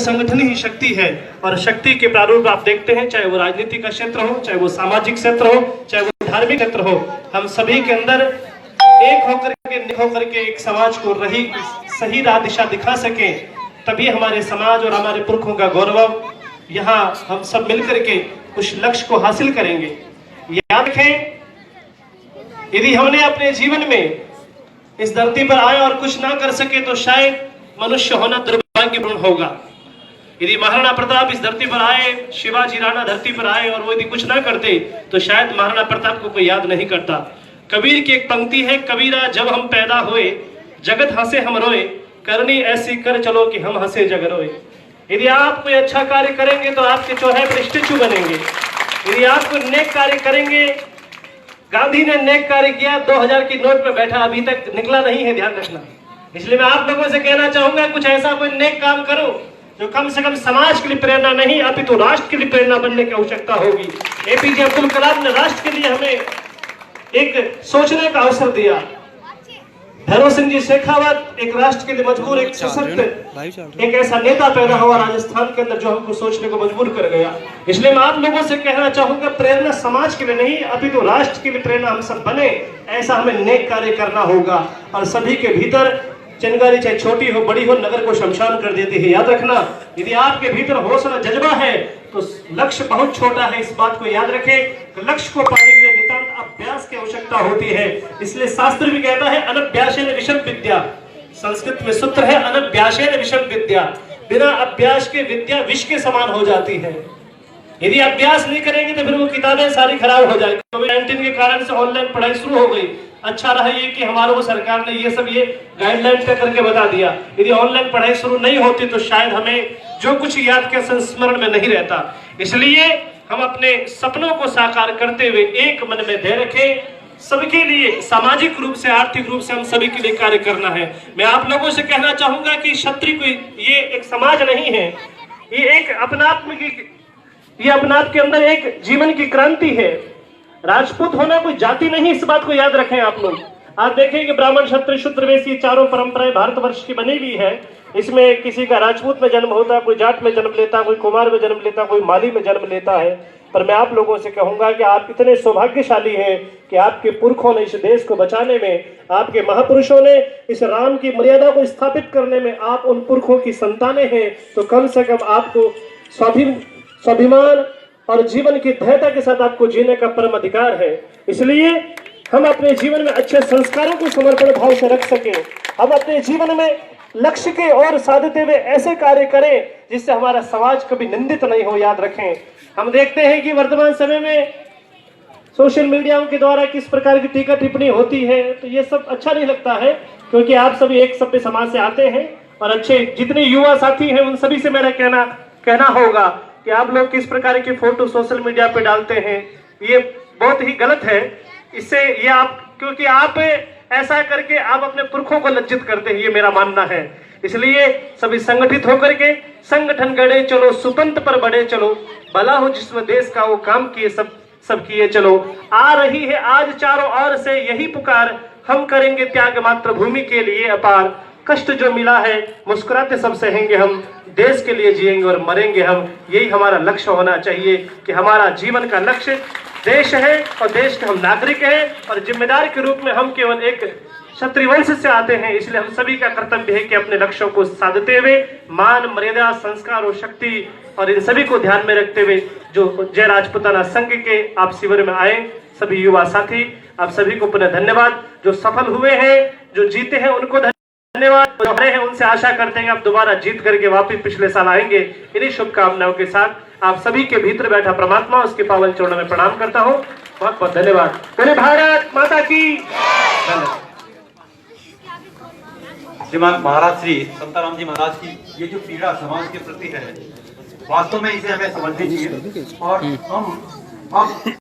संगठन ही शक्ति है। और शक्ति के प्रारूप आप देखते हैं, चाहे वो राजनीति का क्षेत्र हो, चाहे वो सामाजिक क्षेत्र हो, चाहे वो धार्मिक क्षेत्र हो, हम सभी के अंदर एक होकर के एक समाज को सही राह दिशा दिखा सके, तभी हमारे समाज और हमारे पुरखों का गौरव यहाँ हम सब मिलकर के उस लक्ष्य को हासिल करेंगे। याद रखें, यदि हमने अपने जीवन में इस धरती पर आए और कुछ ना कर सके तो शायद मनुष्य होना दुर्भाग्यपूर्ण होगा। यदि महाराणा प्रताप इस धरती पर आए, शिवाजी राणा धरती पर आए और वो यदि कुछ ना करते तो शायद महाराणा प्रताप को कोई याद नहीं करता। कबीर की एक पंक्ति है, कबीरा जब हम पैदा हुए जगत हंसे हम रोए, करनी ऐसी कर चलो कि हम हंसे जग रोए। यदि आप कोई अच्छा कार्य करेंगे तो आपके चौराहे पर स्टेचू बनेंगे। यदि आप कोई नेक कार्य करेंगे, गांधी ने नेक कार्य किया, 2000 की नोट पे बैठा, अभी तक निकला नहीं है, ध्यान रखना। इसलिए मैं आप लोगों से कहना चाहूंगा, कुछ ऐसा कोई नेक काम करो जो कम से कम समाज के लिए प्रेरणा नहीं, अपितु राष्ट्र के लिए प्रेरणा बनने की आवश्यकता होगी। एपीजे अब्दुल कलाम ने राष्ट्र के लिए हमें एक सोचने का अवसर दिया। भैरव सिंह जी शेखावत एक राष्ट्र के लिए मजबूर, एक सशक्त, एक ऐसा नेता पैदा हुआ राजस्थान के अंदर जो हमको सोचने को मजबूर कर गया। इसलिए मैं आप लोगों से कहना चाहूंगा, प्रेरणा समाज के लिए नहीं, अपितु राष्ट्र के लिए प्रेरणा हम सब बने, ऐसा हमें नेक कार्य करना होगा। और सभी के भीतर चिंगारी चाहे छोटी हो बड़ी हो, नगर को शमशान कर देती है। याद रखना, यदि आपके भीतर हौसला जज्बा है तो लक्ष्य बहुत छोटा है, इस बात को याद रखें। लक्ष्य को पाने के लिए नितांत अभ्यास की आवश्यकता होती है। इसलिए शास्त्र भी कहता है, अनभ्यासेन विषम विद्या। संस्कृत में सूत्र है, अनभ्यासेन विषम विद्या। बिना अभ्यास के विद्या विष के समान हो जाती है। यदि अभ्यास नहीं करेंगे तो फिर वो किताबें सारी खराब हो जाएगी। कोविड-19 के कारण से ऑनलाइन पढ़ाई शुरू हो गई। अच्छा रहा ये कि हमारे को सरकार ने ये गाइडलाइन तय करके बता दिया। यदि ऑनलाइन पढ़ाई शुरू नहीं होती तो शायद हमें जो कुछ याद के संस्मरण में नहीं रहता। इसलिए हम अपने सपनों को साकार करते हुए एक मन में ध्येय रखें, सबके लिए सामाजिक रूप से, आर्थिक रूप से हम सभी के लिए कार्य करना है। मैं आप लोगों से कहना चाहूंगा कि क्षत्रिय कोई ये एक समाज नहीं है, ये एक अपना आप के अंदर एक जीवन की क्रांति है। राजपूत होना कोई जाति नहीं, इस बात को याद रखें आप लोग। आप देखें कि ब्राह्मण, क्षत्रिय, शूद्र, वैश्य, चारों परंपराएं भारतवर्ष की बनी हुई है। इसमें किसी का राजपूत में जन्म होता, कोई जाट में जन्म लेता, कोई कुमार में जन्म लेता, कोई माली में जन्म लेता है। पर मैं आप लोगों से कहूंगा कि आप इतने सौभाग्यशाली हैं कि आपके पुरखों ने इस देश को बचाने में, आपके महापुरुषों ने इस राम की मर्यादा को स्थापित करने में आप उन पुरखों की संतानें हैं। तो कम से कम आपको स्वाभिमान और जीवन की धैर्यता के साथ आपको जीने का परम अधिकार है। इसलिए हम अपने जीवन में अच्छे संस्कारों को समर्पण भाव से रख सके। हम अपने जीवन में लक्ष्य के और साधते हुए ऐसे कार्य करें जिससे हमारा समाज कभी निंदित नहीं हो। याद रखें, हम देखते हैं कि वर्तमान समय में सोशल मीडिया के द्वारा किस प्रकार की टीका टिप्पणी होती है, तो ये सब अच्छा नहीं लगता है, क्योंकि आप सभी एक सभ्य समाज से आते हैं। और अच्छे जितने युवा साथी हैं उन सभी से मेरा कहना होगा कि आप लोग किस प्रकार की फोटो सोशल मीडिया पे डालते हैं, ये बहुत ही गलत है। इससे ये क्योंकि आप ऐसा करके आप अपने पुरखों को लज्जित करते हैं, ये मेरा मानना है। इसलिए सभी संगठित होकर के संगठन गढ़े चलो, सुपंथ पर बढ़े चलो, भला हो जिसमें देश का वो काम किए सब किए चलो। आ रही है आज चारों ओर से यही पुकार, हम करेंगे त्याग मात्र भूमि के लिए अपार। कष्ट जो मिला है मुस्कुराते सब सहेंगे हम, देश के लिए जिएंगे और मरेंगे हम। यही हमारा लक्ष्य होना चाहिए कि हमारा जीवन का लक्ष्य देश है और देश के हम नागरिक हैं। और जिम्मेदार के रूप में हम केवल एक क्षत्रिय वंश से आते हैं। इसलिए हम सभी का कर्तव्य है कि अपने लक्ष्यों को साधते हुए मान, मर्यादा, संस्कार और शक्ति और इन सभी को ध्यान में रखते हुए जो जय राजपूताना संघ के आप शिविर में आए सभी युवा साथी, आप सभी को पुनः धन्यवाद। जो सफल हुए हैं, जो जीते हैं, उनको धन्यवाद। जो हारे हैं उनसे आशा करते हैं आप दोबारा जीत करके वापिस पिछले साल आएंगे। इन्हीं शुभकामनाओं के साथ आप सभी के भीतर बैठा परमात्मा उसके पावन चरणों में प्रणाम करता हूँ। बहुत बहुत धन्यवाद। बोले भारत माता की। श्रीमान महाराज श्री संताराम जी महाराज की ये जो पीड़ा समाज के प्रति है, वास्तव में इसे हमें समझनी चाहिए। और हम